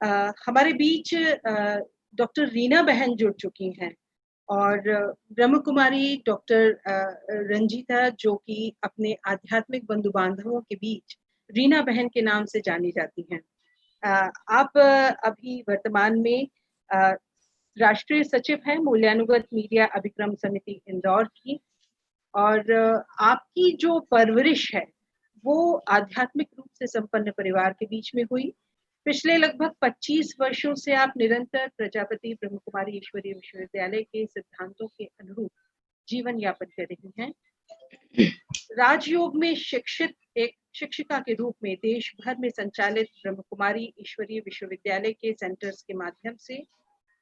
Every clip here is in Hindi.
हमारे बीच डॉक्टर रीना बहन जुड़ चुकी हैं और ब्रह्म कुमारी डॉक्टर रंजीता, जो कि अपने आध्यात्मिक बंधु बांधवों के बीच रीना बहन के नाम से जानी जाती हैं। आप अभी वर्तमान में राष्ट्रीय सचिव हैं मूल्यानुगत मीडिया अभिक्रम समिति इंदौर की, और आपकी जो परवरिश है वो आध्यात्मिक रूप से संपन्न परिवार के बीच में हुई। पिछले लगभग 25 वर्षों से आप निरंतर प्रजापति ब्रह्म कुमारी ईश्वरीय विश्वविद्यालय के सिद्धांतों के अनुरूप जीवन यापन कर रही हैं। राजयोग में शिक्षित एक शिक्षिका के रूप में देश भर में संचालित ब्रह्म कुमारी ईश्वरीय विश्वविद्यालय के सेंटर्स के माध्यम से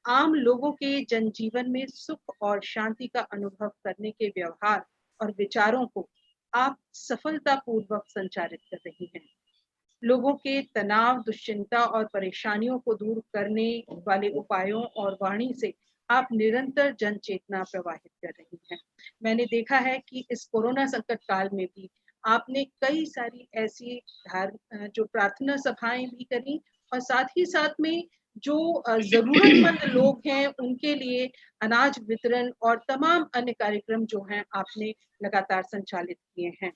आम लोगों के जनजीवन में सुख और शांति का अनुभव करने के व्यवहार और विचारों को आप सफलतापूर्वक संचारित कर रही हैं। लोगों के तनाव, दुश्चिंता और परेशानियों को दूर करने वाले उपायों और वाणी से आप निरंतर जन चेतना प्रवाहित कर रही हैं। मैंने देखा है कि इस कोरोना संकट काल में भी आपने कई सारी ऐसी जो प्रार्थना सभाएं भी करी, और साथ ही साथ में जो जरूरतमंद लोग हैं उनके लिए अनाज वितरण और तमाम अन्य कार्यक्रम जो हैं आपने लगातार संचालित किए हैं।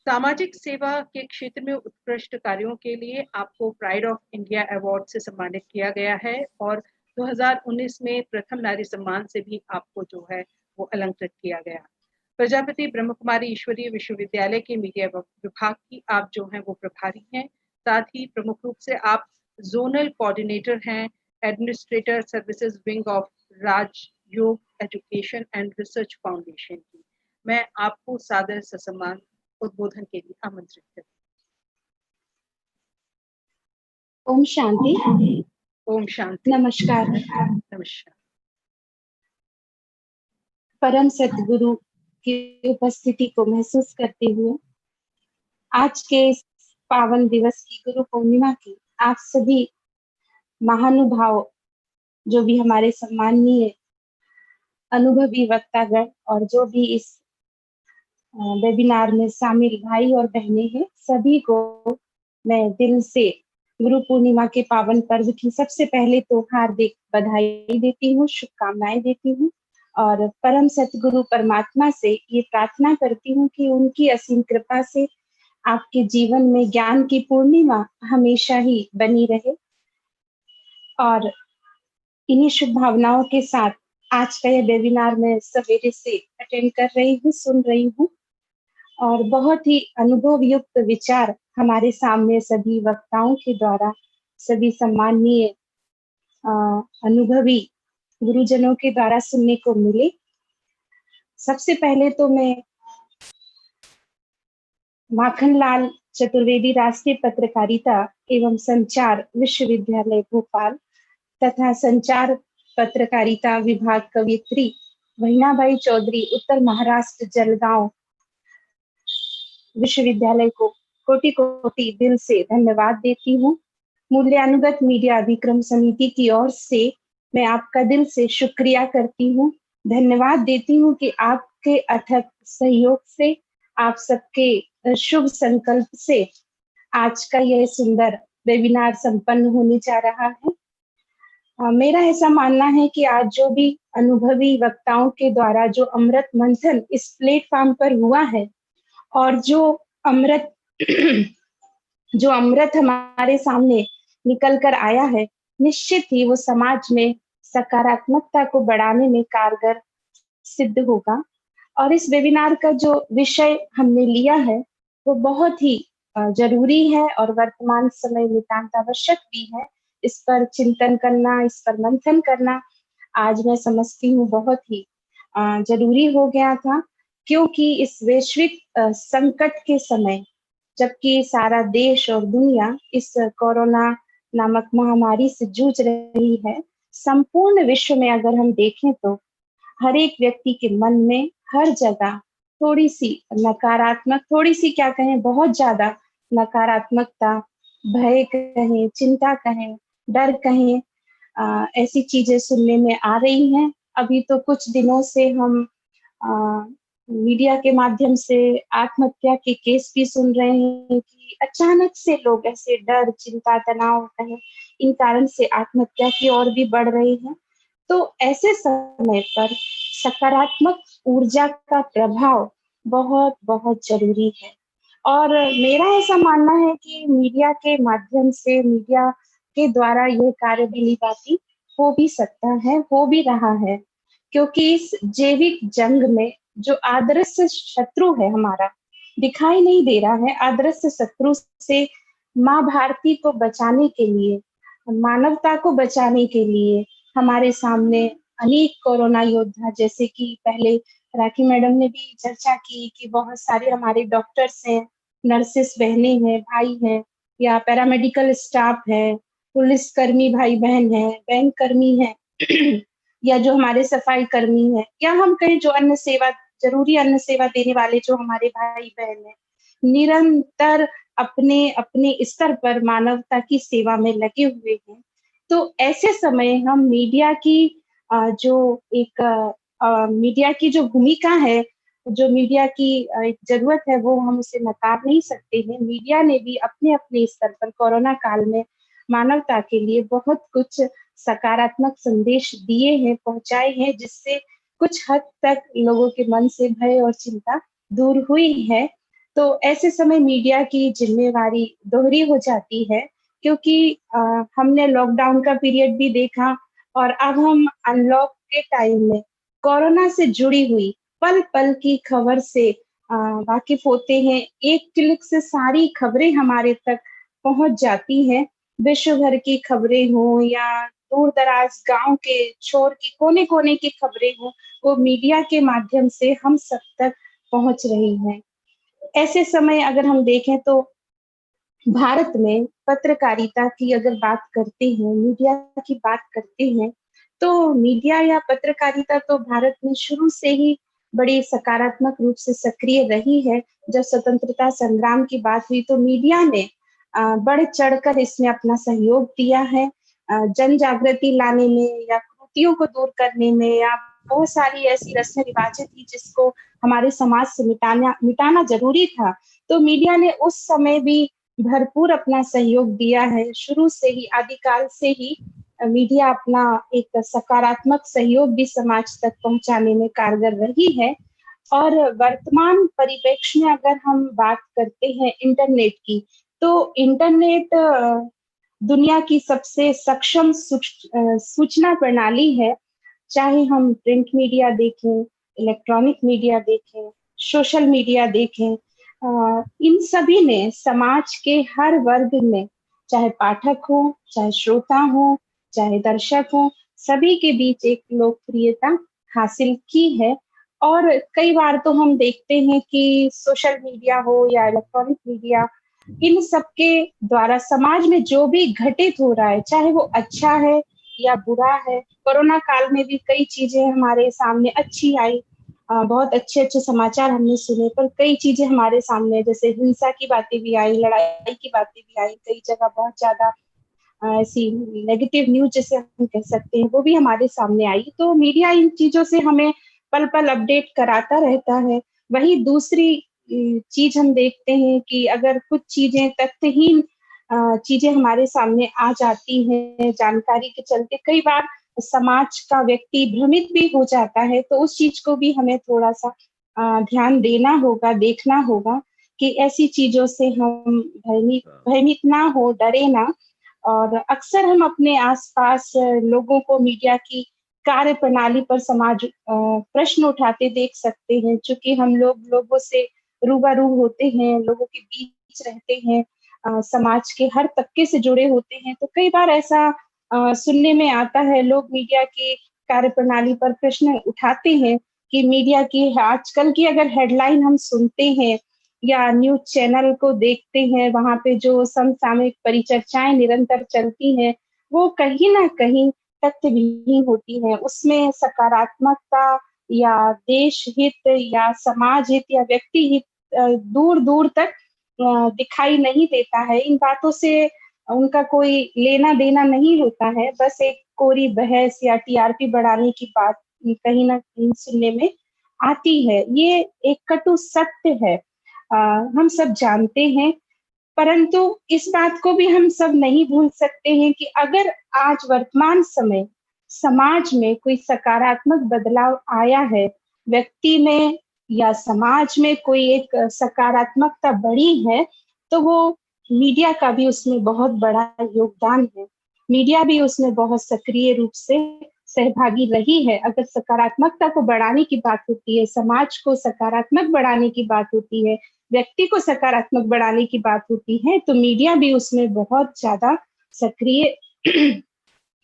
सामाजिक सेवा के क्षेत्र में उत्कृष्ट कार्यों के लिए आपको प्राइड ऑफ इंडिया अवार्ड से सम्मानित किया गया है, और 2019 में प्रथम नारी सम्मान से भी आपको जो है वो अलंकृत किया गया। प्रजापति ब्रह्म कुमारी ईश्वरीय विश्वविद्यालय के मीडिया विभाग की आप जो हैं वो प्रभारी हैं। साथ ही प्रमुख रूप से आप जोनल कोऑर्डिनेटर हैं administrator services wing of Rajyoga education and research foundation की। मैं आपको सादर ससम्मान उद्बोधन के लिए आमंत्रित करती हूँ। ओम शांति। ओम शांति। नमस्कार। नमस्कार। परम सतगुरु की उपस्थिति को महसूस करते हुए आज के इस पावन दिवस की गुरु पूर्णिमा की आप सभी महानुभाव, जो भी हमारे सम्माननीय अनुभवी वक्तागण और जो भी इस वेबिनार में शामिल भाई और बहनें हैं, सभी को मैं दिल से गुरु पूर्णिमा के पावन पर्व की सबसे पहले तो हार्दिक बधाई देती हूँ, शुभकामनाएं देती हूँ और परम सतगुरु परमात्मा से ये प्रार्थना करती हूँ कि उनकी असीम कृपा से आपके जीवन में ज्ञान की पूर्णिमा हमेशा ही बनी रहे। और इन्हीं शुभ भावनाओं के साथ आज का यह वेबिनार मैं सवेरे से अटेंड कर रही हूँ, सुन रही हूँ और बहुत ही अनुभव युक्त विचार हमारे सामने सभी वक्ताओं के द्वारा, सभी सम्माननीय अनुभवी गुरुजनों के द्वारा सुनने को मिले। सबसे पहले तो मैं माखनलाल चतुर्वेदी राष्ट्रीय पत्रकारिता एवं संचार विश्वविद्यालय भोपाल तथा संचार पत्रकारिता विभाग कवियत्री महीनाबाई चौधरी उत्तर महाराष्ट्र जलगांव विश्वविद्यालय को कोटि कोटि दिल से धन्यवाद देती हूँ। मूल्यानुगत मीडिया अभिक्रम समिति की ओर से मैं आपका दिल से शुक्रिया करती हूँ, धन्यवाद देती हूँ कि आपके अथक सहयोग से, आप सबके शुभ संकल्प से आज का यह सुंदर वेबिनार संपन्न होने जा रहा है। मेरा ऐसा मानना है कि आज जो भी अनुभवी वक्ताओं के द्वारा जो अमृत मंथन इस प्लेटफॉर्म पर हुआ है और जो अमृत हमारे सामने निकल कर आया है, निश्चित ही वो समाज में सकारात्मकता को बढ़ाने में कारगर सिद्ध होगा। और इस वेबिनार का जो विषय हमने लिया है वो बहुत ही जरूरी है और वर्तमान समय नितांत आवश्यक भी है। इस पर चिंतन करना, इस पर मंथन करना आज मैं समझती हूँ बहुत ही जरूरी हो गया था, क्योंकि इस वैश्विक संकट के समय जबकि सारा देश और दुनिया इस कोरोना नामक महामारी से जूझ रही है, संपूर्ण विश्व में अगर हम देखें तो हर एक व्यक्ति के मन में हर जगह थोड़ी सी नकारात्मक, थोड़ी सी क्या कहें, बहुत ज्यादा नकारात्मकता, भय कहें, चिंता कहें, डर कहें, ऐसी चीजें सुनने में आ रही हैं। अभी तो कुछ दिनों से हम मीडिया के माध्यम से आत्महत्या के केस भी सुन रहे हैं कि अचानक से लोग ऐसे डर, चिंता, तनाव कहें इन कारण से आत्महत्या की ओर भी बढ़ रहे हैं। तो ऐसे समय पर सकारात्मक ऊर्जा का प्रभाव बहुत बहुत जरूरी है। और मेरा ऐसा मानना है कि मीडिया के माध्यम से, मीडिया के द्वारा यह कार्य भली भांति हो भी सकता है, हो भी रहा है, क्योंकि इस जैविक जंग में जो अदृश्य शत्रु है हमारा, दिखाई नहीं दे रहा है, अदृश्य शत्रु से माँ भारती को बचाने के लिए, मानवता को बचाने के लिए हमारे सामने अनेक कोरोना योद्धा, जैसे कि पहले राखी मैडम ने भी चर्चा की कि बहुत सारे हमारे डॉक्टर्स हैं, नर्सेस बहनें हैं, भाई हैं, या पैरामेडिकल स्टाफ है, पुलिस कर्मी भाई बहन है, बैंक कर्मी है या जो हमारे सफाई कर्मी है, या हम कहें जो अन्य सेवा, जरूरी अन्य सेवा देने वाले जो हमारे भाई बहन है, निरंतर अपने अपने स्तर पर मानवता की सेवा में लगे हुए हैं। तो ऐसे समय हम मीडिया की जो एक मीडिया की जो भूमिका है, जो मीडिया की एक जरूरत है, वो हम उसे नकार नहीं सकते हैं। मीडिया ने भी अपने अपने स्तर पर कोरोना काल में मानवता के लिए बहुत कुछ सकारात्मक संदेश दिए हैं, पहुंचाए हैं, जिससे कुछ हद तक लोगों के मन से भय और चिंता दूर हुई है। तो ऐसे समय मीडिया की जिम्मेवारी दोहरी हो जाती है, क्योंकि हमने लॉकडाउन का पीरियड भी देखा, और अब हम अनलॉक के टाइम में कोरोना से जुड़ी हुई पल पल की खबर से वाकिफ होते हैं। एक क्लिक से सारी खबरें हमारे तक पहुंच जाती हैं, विश्व भर की खबरें हो या दूर दराज गांव के छोर की कोने कोने की खबरें हो, वो मीडिया के माध्यम से हम सब तक पहुंच रही हैं। ऐसे समय अगर हम देखें तो भारत में पत्रकारिता की अगर बात करते हैं, मीडिया की बात करते हैं, तो मीडिया या पत्रकारिता तो भारत में शुरू से ही बड़ी सकारात्मक रूप से सक्रिय रही है। जब स्वतंत्रता संग्राम की बात हुई तो मीडिया ने बढ़ चढ़कर इसमें अपना सहयोग दिया है, जन जागृति लाने में या कुरीतियों को दूर करने में, या बहुत सारी ऐसी रस्में रिवाजें थी जिसको हमारे समाज से मिटाना जरूरी था। तो मीडिया ने उस समय भी भरपूर अपना सहयोग दिया है। शुरू से ही, आदिकाल से ही मीडिया अपना एक सकारात्मक सहयोग भी समाज तक पहुंचाने में कारगर रही है। और वर्तमान परिप्रेक्ष्य में अगर हम बात करते हैं इंटरनेट की, तो इंटरनेट दुनिया की सबसे सक्षम सूचना प्रणाली है। चाहे हम प्रिंट मीडिया देखें, इलेक्ट्रॉनिक मीडिया देखें, सोशल मीडिया देखें, इन सभी ने समाज के हर वर्ग में, चाहे पाठक हो, चाहे श्रोता हो, चाहे दर्शक हो, सभी के बीच एक लोकप्रियता हासिल की है। और कई बार तो हम देखते हैं कि सोशल मीडिया हो या इलेक्ट्रॉनिक मीडिया, इन सबके द्वारा समाज में जो भी घटित हो रहा है, चाहे वो अच्छा है या बुरा है। कोरोना काल में भी कई चीजें हमारे सामने अच्छी आई, बहुत अच्छे अच्छे समाचार हमने सुने, पर कई चीजें हमारे सामने, जैसे हिंसा की बातें भी आई, लड़ाई की बातें भी आई, कई जगह बहुत ज्यादा ऐसी नेगेटिव न्यूज जैसे हम कह सकते हैं, वो भी हमारे सामने आई। तो मीडिया इन चीजों से हमें पल पल अपडेट कराता रहता है। वही दूसरी चीज हम देखते हैं कि अगर कुछ चीजें तथ्यहीन चीजें हमारे सामने आ जाती हैं, जानकारी के चलते कई बार समाज का व्यक्ति भ्रमित भी हो जाता है, तो उस चीज को भी हमें थोड़ा सा ध्यान देना होगा, देखना होगा कि ऐसी चीजों से हम भयभीत ना हो, डरे ना। और अक्सर हम अपने आसपास लोगों को मीडिया की कार्य प्रणाली पर समाज प्रश्न उठाते देख सकते हैं, क्योंकि हम लोगों से रूबरू होते हैं, लोगों के बीच रहते हैं, समाज के हर तबके से जुड़े होते हैं। तो कई बार ऐसा सुनने में आता है, लोग मीडिया की कार्य प्रणाली पर प्रश्न उठाते हैं कि मीडिया की आजकल की अगर हेडलाइन हम सुनते हैं या न्यूज चैनल को देखते हैं, वहां पे जो समसामयिक परिचर्चाएं निरंतर चलती हैं, वो कहीं ना कहीं तथ्यविहीन होती है। उसमें सकारात्मकता या देश हित या समाज हित या व्यक्ति हित दूर दूर तक दिखाई नहीं देता है। इन बातों से उनका कोई लेना देना नहीं होता है, बस एक कोरी बहस या टीआरपी बढ़ाने की बात कहीं ना कहीं सुनने में आती है। ये एक कटु सत्य है, हम सब जानते हैं। परंतु इस बात को भी हम सब नहीं भूल सकते हैं कि अगर आज वर्तमान समय समाज में कोई सकारात्मक बदलाव आया है, व्यक्ति में या समाज में कोई एक सकारात्मकता बढ़ी है, तो वो मीडिया का भी उसमें बहुत बड़ा योगदान है। मीडिया भी उसमें बहुत सक्रिय रूप से सहभागी रही है। अगर सकारात्मकता को बढ़ाने की बात होती है, समाज को सकारात्मक बढ़ाने की बात होती है, व्यक्ति को सकारात्मक बढ़ाने की बात होती है, तो मीडिया भी उसमें बहुत ज्यादा सक्रिय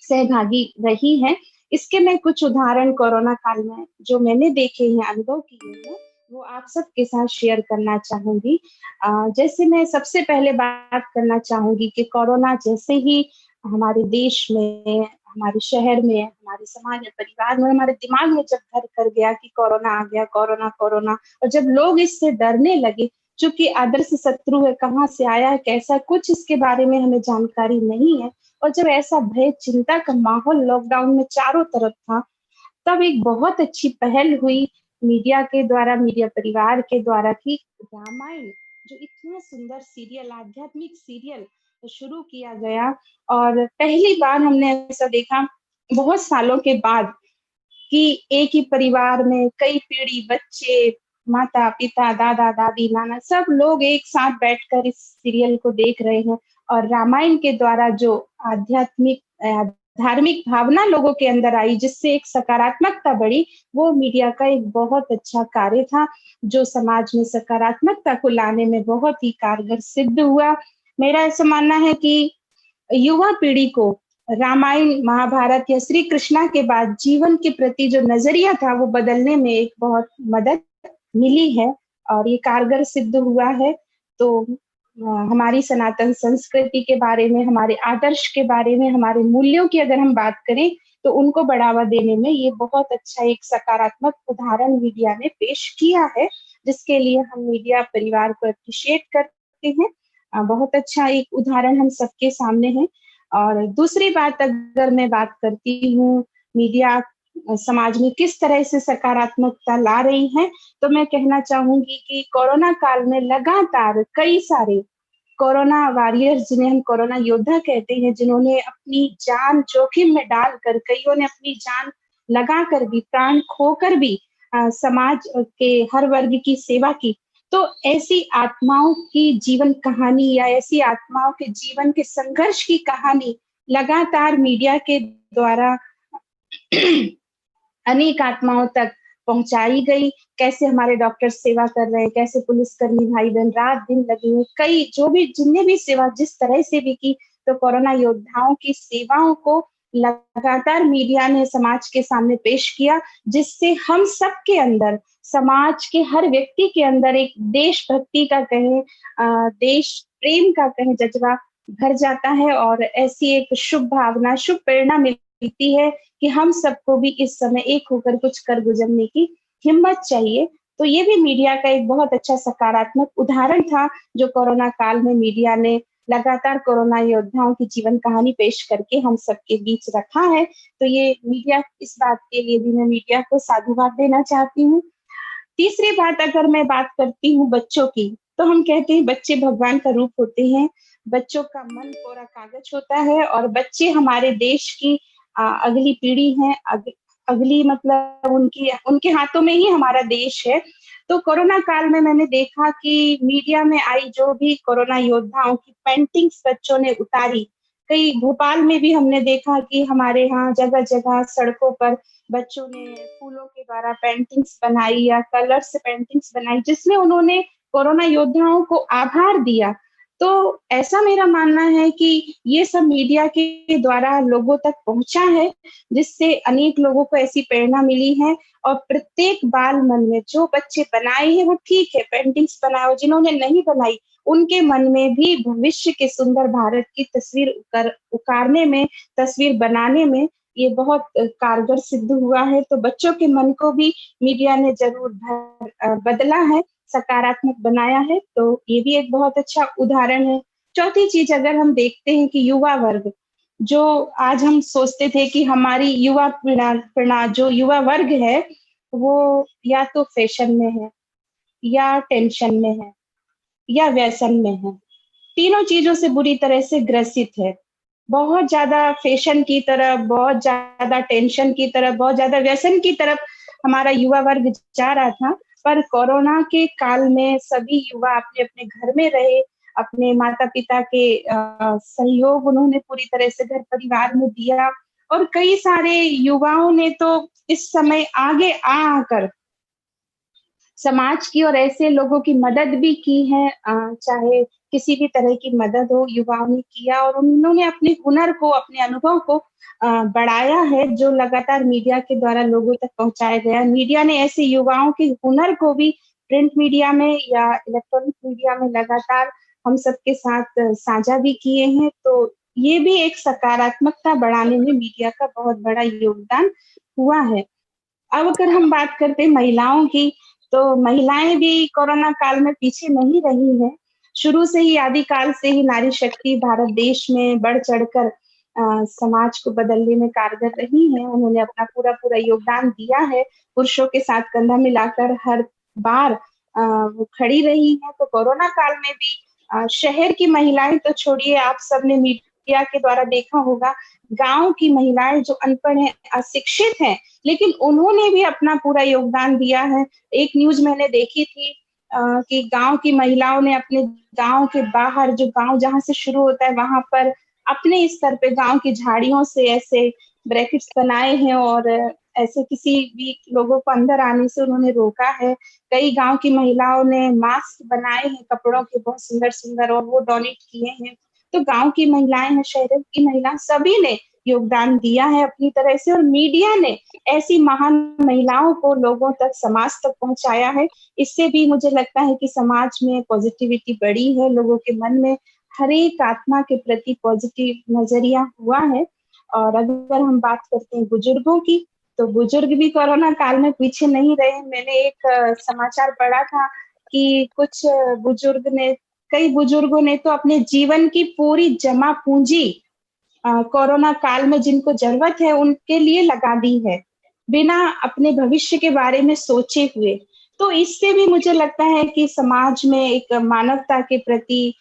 सहभागी रही है। इसके मैं कुछ उदाहरण कोरोना काल में जो मैंने देखे हैं, अनुभव किए हैं, वो आप सबके साथ शेयर करना चाहूंगी। जैसे मैं सबसे पहले बात करना चाहूंगी कि कोरोना जैसे ही हमारे देश में, हमारे शहर में, हमारे समाज में, परिवार में, हमारे दिमाग में जब घर कर गया कि कोरोना आ गया, कोरोना कोरोना, और जब लोग इससे डरने लगे, चूंकि आदर्श शत्रु है, कहाँ से आया है, कैसा, कुछ इसके बारे में हमें जानकारी नहीं है, और जब ऐसा भय चिंता का माहौल लॉकडाउन में चारों तरफ था, तब एक बहुत अच्छी पहल हुई मीडिया के द्वारा, मीडिया परिवार के द्वारा, कि रामायण जो इतना सुंदर सीरियल, आध्यात्मिक सीरियल शुरू किया गया। और पहली बार हमने ऐसा देखा बहुत सालों के बाद कि एक ही परिवार में कई पीढ़ी, बच्चे, माता पिता, दादा दादी, नाना, सब लोग एक साथ बैठकर इस सीरियल को देख रहे हैं। और रामायण के द्वारा जो आध्यात्मिक धार्मिक भावना लोगों के अंदर आई, जिससे एक सकारात्मकता बढ़ी, वो मीडिया का एक बहुत अच्छा कार्य था, जो समाज में सकारात्मकता को लाने में बहुत ही कारगर सिद्ध हुआ। मेरा ऐसा मानना है कि युवा पीढ़ी को रामायण, महाभारत या श्री कृष्णा के बाद जीवन के प्रति जो नजरिया था, वो बदलने में एक बहुत मदद मिली है और ये कारगर सिद्ध हुआ है। तो हमारी सनातन संस्कृति के बारे में, हमारे आदर्श के बारे में, हमारे मूल्यों की अगर हम बात करें, तो उनको बढ़ावा देने में ये बहुत अच्छा एक सकारात्मक उदाहरण मीडिया ने पेश किया है, जिसके लिए हम मीडिया परिवार को अप्रिशिएट करते हैं। बहुत अच्छा एक उदाहरण हम सबके सामने है। और दूसरी बात अगर मैं बात करती हूँ, मीडिया समाज में किस तरह से सकारात्मकता ला रही है, तो मैं कहना चाहूंगी कि कोरोना काल में लगातार कई सारे कोरोना वॉरियर्स, जिन्हें हम कोरोना योद्धा कहते हैं, जिन्होंने अपनी जान जोखिम में डालकर, कईयों ने अपनी जान लगाकर भी, प्राण खोकर भी समाज के हर वर्ग की सेवा की। तो ऐसी आत्माओं की जीवन कहानी या ऐसी आत्माओं के जीवन के संघर्ष की कहानी लगातार मीडिया के द्वारा अनेक आत्माओं तक पहुंचाई गई। कैसे हमारे डॉक्टर सेवा कर रहे हैं, कैसे पुलिसकर्मी भाई बहन रात दिन लगे हुए, कई जो भी जिनने भी सेवा जिस तरह से भी की, तो कोरोना योद्धाओं की सेवाओं को लगातार मीडिया ने समाज के सामने पेश किया, जिससे हम सबके अंदर, समाज के हर व्यक्ति के अंदर एक देशभक्ति का कहें, देश प्रेम का कहें जज्बा भर जाता है, और ऐसी एक शुभ भावना, शुभ प्रेरणा मिलती है कि हम सबको भी इस समय एक होकर कुछ कर गुजरने की हिम्मत चाहिए। तो ये भी मीडिया का एक बहुत अच्छा सकारात्मक उदाहरण था, जो कोरोना काल में मीडिया ने लगातार कोरोना योद्धाओं की जीवन कहानी पेश करके हम सबके बीच रखा है। तो ये मीडिया, इस बात के लिए भी मैं मीडिया को साधुवाद देना चाहती हूँ। तीसरी बात अगर मैं बात करती हूँ बच्चों की, तो हम कहते हैं बच्चे भगवान का रूप होते हैं। बच्चों का मन कोरा कागज होता है, और बच्चे हमारे देश की अगली पीढ़ी है, अगली मतलब उनके हाथों में ही हमारा देश है। तो कोरोना काल में मैंने देखा कि मीडिया में आई जो भी कोरोना योद्धाओं की पेंटिंग्स बच्चों ने उतारी, कई भोपाल में भी हमने देखा कि हमारे यहाँ जगह जगह सड़कों पर बच्चों ने फूलों के द्वारा पेंटिंग्स बनाई या कलर से पेंटिंग्स बनाई, जिसमें उन्होंने कोरोना योद्धाओं को आभार दिया। तो ऐसा मेरा मानना है कि ये सब मीडिया के द्वारा लोगों तक पहुंचा है, जिससे अनेक लोगों को ऐसी प्रेरणा मिली है। और प्रत्येक बाल मन में जो बच्चे बनाए हैं, वो ठीक है पेंटिंग्स बनाए, और जिन्होंने नहीं बनाई, उनके मन में भी भविष्य के सुंदर भारत की तस्वीर उकारने में, तस्वीर बनाने में ये बहुत कारगर सिद्ध हुआ है। तो बच्चों के मन को भी मीडिया ने जरूर बदला है, सकारात्मक बनाया है। तो ये भी एक बहुत अच्छा उदाहरण है। चौथी चीज अगर हम देखते हैं कि युवा वर्ग, जो आज हम सोचते थे कि हमारी युवा पीढ़ा जो युवा वर्ग है, वो या तो फैशन में है, या टेंशन में है, या व्यसन में है, तीनों चीज़ों से बुरी तरह से ग्रसित है। बहुत ज़्यादा फ़ैशन की तरफ, बहुत ज़्यादा टेंशन की तरफ, बहुत ज़्यादा व्यसन की तरफ हमारा युवा वर्ग जा रहा था। पर कोरोना के काल में सभी युवा अपने-अपने घर में रहे, अपने माता-पिता के सहयोग उन्होंने पूरी तरह से घर परिवार में दिया और कई सारे युवाओं ने तो इस समय आगे आ आकर समाज की और ऐसे लोगों की मदद भी की है, चाहे किसी भी तरह की मदद हो, युवाओं ने किया और उन्होंने अपने हुनर को, अपने अनुभव को बढ़ाया है, जो लगातार मीडिया के द्वारा लोगों तक पहुँचाया गया है। मीडिया ने ऐसे युवाओं के हुनर को भी प्रिंट मीडिया में या इलेक्ट्रॉनिक मीडिया में लगातार हम सबके साथ साझा भी किए हैं, तो ये भी एक सकारात्मकता बढ़ाने में मीडिया का बहुत बड़ा योगदान हुआ है। अब अगर हम बात करते हैं महिलाओं की, तो महिलाएँ भी कोरोना काल में पीछे नहीं रही हैं। शुरू से ही आदिकाल से ही नारी शक्ति भारत देश में बढ़-चढ़कर समाज को बदलने में कारगर रही हैं। उन्होंने अपना पूरा-पूरा योगदान दिया है, पुरुषों के साथ कंधा मिलाकर हर बार वो खड़ी रही हैं। तो कोरोना काल में भी शहर की महिलाएँ तो छोड़िए, आप सबने मीडिया के द्वारा देखा होगा, गाँव की महिलाएँ जो अनपढ़ हैं, अशिक्षित हैं, लेकिन उन्होंने भी अपना पूरा योगदान दिया है। एक न्यूज़ मैंने देखी थी कि गाँव की महिलाओं ने अपने गाँव के बाहर जो गाँव जहाँ से शुरू होता है, वहाँ पर अपने स्तर पे गाँव की झाड़ियों से ऐसे ब्रैकेट्स बनाए हैं और ऐसे किसी भी लोगों को अंदर आने से उन्होंने रोका है। कई गाँव की महिलाओं ने मास्क बनाए हैं कपड़ों के बहुत सुंदर-सुंदर और वो डोनेट किए हैं। तो गाँव की महिलाएँ हैं, शहर की महिला सभी ने योगदान दिया है अपनी तरह से और मीडिया ने ऐसी महान महिलाओं को लोगों तक, समाज तक पहुँचाया है। इससे भी मुझे लगता है कि समाज में पॉज़िटिविटी बढ़ी है, लोगों के मन में हर एक आत्मा के प्रति पॉज़िटिव नज़रिया हुआ है। और अगर हम बात करते हैं बुजुर्गों की, तो बुजुर्ग भी कोरोना काल में पीछे नहीं रहे। मैंने एक समाचार पढ़ा था कि कुछ बुजुर्ग ने कई बुजुर्गों ने तो अपने जीवन की पूरी जमा पूँजी कोरोना काल में जिनको ज़रूरत है, उनके लिए लगा दी है, बिना अपने भविष्य के बारे में सोचे हुए। तो इससे भी मुझे लगता है कि समाज में एक मानवता के प्रति,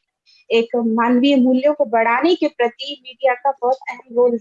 एक मानवीय मूल्यों को बढ़ाने के प्रति मीडिया का बहुत अहम रोल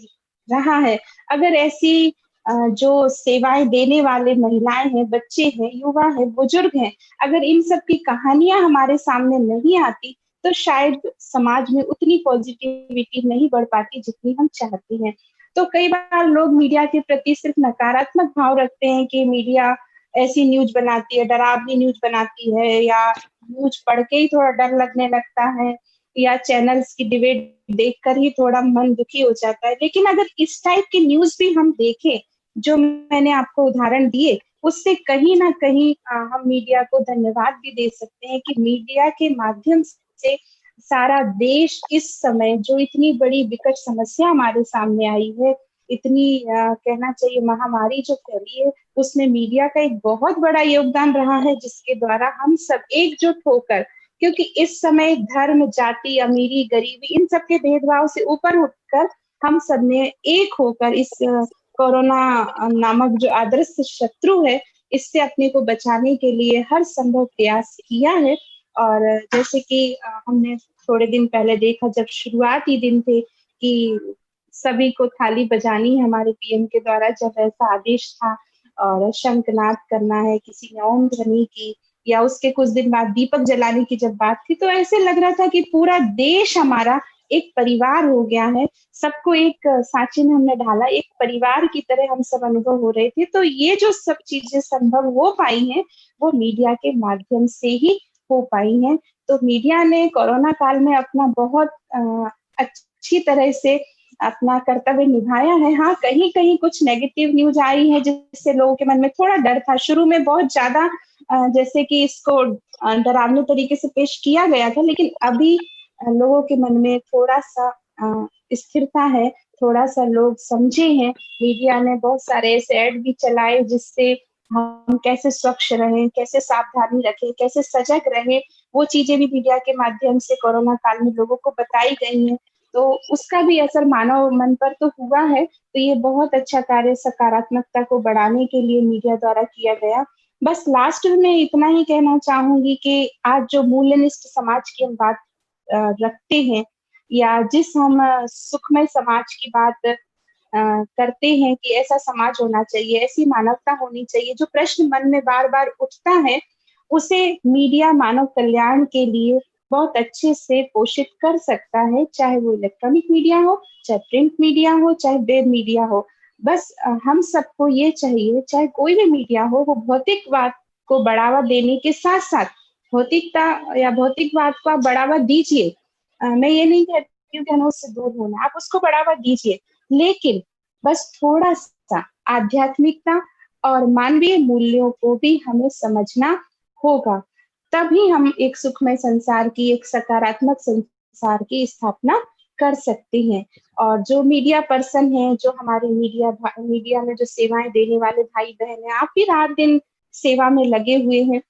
रहा है। अगर ऐसी जो सेवाएँ देने वाले महिलाएँ हैं, बच्चे हैं, युवा हैं, बुजुर्ग हैं, अगर इन सब की कहानियाँ हमारे सामने नहीं आती, तो शायद समाज में उतनी पॉज़िटिविटी नहीं बढ़ पाती जितनी हम चाहते हैं। तो कई बार लोग मीडिया के प्रति सिर्फ़ नकारात्मक भाव रखते हैं कि मीडिया ऐसी न्यूज़ बनाती है, डरावनी न्यूज़ बनाती है या न्यूज़ पढ़ के ही थोड़ा डर लगने लगता है या चैनल्स की डिबेट देखकर ही थोड़ा मन दुखी हो जाता है। लेकिन अगर इस टाइप की न्यूज़ भी हम देखें, जो मैंने आपको उदाहरण दिए, उससे कहीं न कहीं हम मीडिया को धन्यवाद भी दे सकते हैं कि मीडिया के माध्यम से सारा देश इस समय जो इतनी बड़ी विकट समस्या हमारे सामने आई है, इतनी कहना चाहिए महामारी जो फैली है, उसमें मीडिया का एक बहुत बड़ा योगदान रहा है, जिसके द्वारा हम सब एकजुट होकर, क्योंकि इस समय धर्म, जाति, अमीरी, गरीबी इन सब के भेदभाव से ऊपर उठकर हम सब ने एक होकर इस कोरोना नामक जो अदृश्य शत्रु है, इससे अपने को बचाने के लिए हर संभव प्रयास किया है। और जैसे कि हमने थोड़े दिन पहले देखा जब शुरुआती दिन थे कि सभी को थाली बजानी है हमारे पीएम के द्वारा जब ऐसा आदेश था और शंखनाद करना है, किसी ने ओम ध्वनि की या उसके कुछ दिन बाद दीपक जलाने की जब बात थी, तो ऐसे लग रहा था कि पूरा देश हमारा एक परिवार हो गया है। सबको एक साँचे में हमने ढाला, एक परिवार की तरह हम सब अनुभव हो रहे थे। तो ये जो सब चीज़ें संभव हो पाई हैं, वो मीडिया के माध्यम से ही हो पाई हैं। तो मीडिया ने कोरोना काल में अपना बहुत अच्छी तरह से अपना कर्तव्य निभाया है। हाँ, कहीं-कहीं कुछ नेगेटिव न्यूज़ आई है जिससे लोगों के मन में थोड़ा डर था। शुरू में बहुत ज़्यादा जैसे कि इसको डरावने तरीके से पेश किया गया था, लेकिन अभी लोगों के मन में थोड़ा-सा स्थिरता है, थोड़ा-सा लोग समझे हैं। मीडिया ने बहुत सारे ऐसे ऐड भी चलाए जिससे हम कैसे स्वच्छ रहें, कैसे सावधानी रखें, कैसे सजग रहें, वो चीज़ें भी मीडिया के माध्यम से कोरोना काल में लोगों को बताई गई हैं। तो उसका भी असर मानव मन पर तो हुआ है, तो ये बहुत अच्छा कार्य सकारात्मकता को बढ़ाने के लिए मीडिया द्वारा किया गया। बस लास्ट में इतना ही कहना चाहूँगी कि आज जो मूल्यनिष्ठ समाज की हम बात रखते हैं, या जिस हम सुखमय समाज की बात करते हैं कि ऐसा समाज होना चाहिए, ऐसी मानवता होनी चाहिए, जो प्रश्न मन में बार-बार उठता है, उसे मीडिया मानव कल्याण के लिए बहुत अच्छे से पोषित कर सकता है, चाहे वो इलेक्ट्रॉनिक मीडिया हो, चाहे प्रिंट मीडिया हो, चाहे वेब मीडिया हो। बस हम सबको ये चाहिए, चाहे कोई भी मीडिया हो, वो भौतिकवाद को बढ़ावा देने के साथ-साथ भौतिकता या भौतिकवाद को आप बढ़ावा दीजिए। मैं ये नहीं कहती हूँ कि हमें उससे दूर होना है, आप उसको बढ़ावा दीजिए, लेकिन बस थोड़ा-सा आध्यात्मिकता और मानवीय मूल्यों को भी हमें समझना होगा। तभी हम एक सुखमय संसार की, एक सकारात्मक संसार की स्थापना कर सकते हैं। और जो मीडिया पर्सन हैं, जो हमारे मीडिया में जो सेवाएँ देने वाले भाई-बहन हैं, आप भी रात-दिन सेवा में लगे हुए हैं।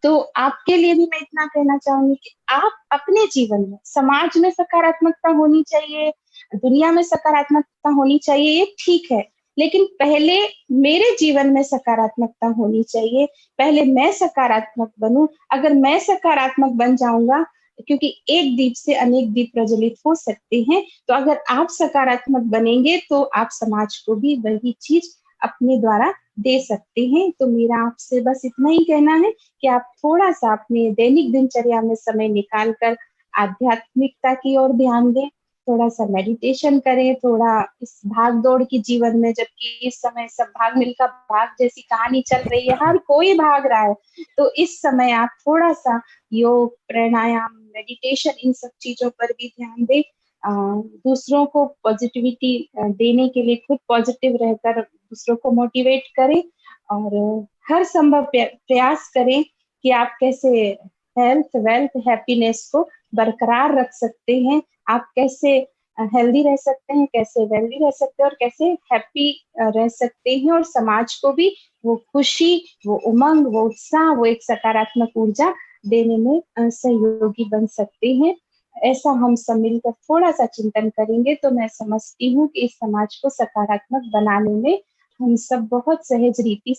तो आपके लिए भी मैं इतना कहना चाहूँगी कि आप अपने जीवन में, समाज में सकारात्मकता होनी चाहिए, दुनिया में सकारात्मकता होनी चाहिए, ये ठीक है। लेकिन पहले मेरे जीवन में सकारात्मकता होनी चाहिए, पहले मैं सकारात्मक बनूँ। अगर मैं सकारात्मक बन जाऊँगा, क्योंकि एक दीप से अनेक दीप प्रज्वलित हो सकते हैं, तो अगर आप सकारात्मक बनेंगे, तो आप समाज को भी वही चीज़ अपने द्वारा दे सकते हैं। तो मेरा आपसे बस इतना ही कहना है कि आप थोड़ा-सा अपने दैनिक दिनचर्या में समय निकाल कर आध्यात्मिकता की ओर ध्यान दें, थोड़ा-सा मेडिटेशन करें, थोड़ा इस भाग-दौड़ की जीवन में, जबकि इस समय सब भाग मिल्खा भाग जैसी कहानी चल रही है, हर कोई भाग रहा है। तो इस समय आप थोड़ा-सा योग, प्राणायाम, मेडिटेशन, इन सब चीज़ों पर भी ध्यान दें। दूसरों को पॉज़िटिविटी देने के लिए खुद पॉज़िटिव रहकर दूसरों को मोटिवेट करें, और हर संभव प्रयास करें कि आप कैसे हेल्थ, वेल्थ, हैप्पीनेस को बरकरार रख सकते हैं। आप कैसे हेल्दी रह सकते हैं, कैसे वेल्दी रह सकते हैं, और कैसे हैप्पी रह सकते हैं, और समाज को भी वो खुशी, वो उमंग, वो उत्साह, वो एक सकारात्मक ऊर्जा देने में सहयोगी बन सकते हैं। ऐसा हम सब मिलकर थोड़ा-सा चिंतन करेंगे, तो मैं समझती हूँ कि इस समाज को सकारात्मक बनाने में हम सब बहुत सहज रीति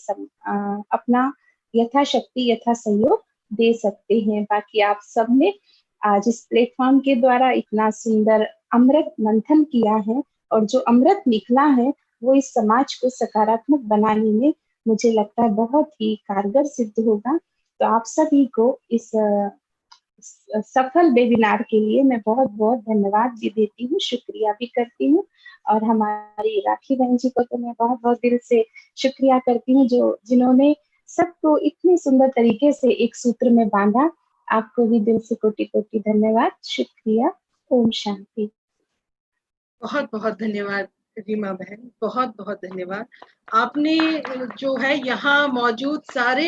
अपना यथाशक्ति, यथा सहयोग दे सकते हैं। बाकी आप सबने आज इस प्लेटफ़ॉर्म के द्वारा इतना सुंदर अमृत मंथन किया है, और जो अमृत निकला है, वो इस समाज को सकारात्मक बनाने में मुझे लगता है बहुत ही कारगर सिद्ध होगा। तो आप सभी को इस सफल वेबिनार के लिए मैं बहुत-बहुत धन्यवाद भी देती हूँ, शुक्रिया भी करती हूँ, और हमारी राखी बहन जी को तो मैं बहुत-बहुत दिल से शुक्रिया करती हूँ, जो जिन्होंने सबको इतने सुंदर तरीके से एक सूत्र में बाँधा। आपको भी दिल से कोटि-कोटि धन्यवाद, शुक्रिया, ओम शांति। बहुत-बहुत धन्यवाद रीमा बहन, बहुत-बहुत धन्यवाद। आपने जो है यहाँ मौजूद सारे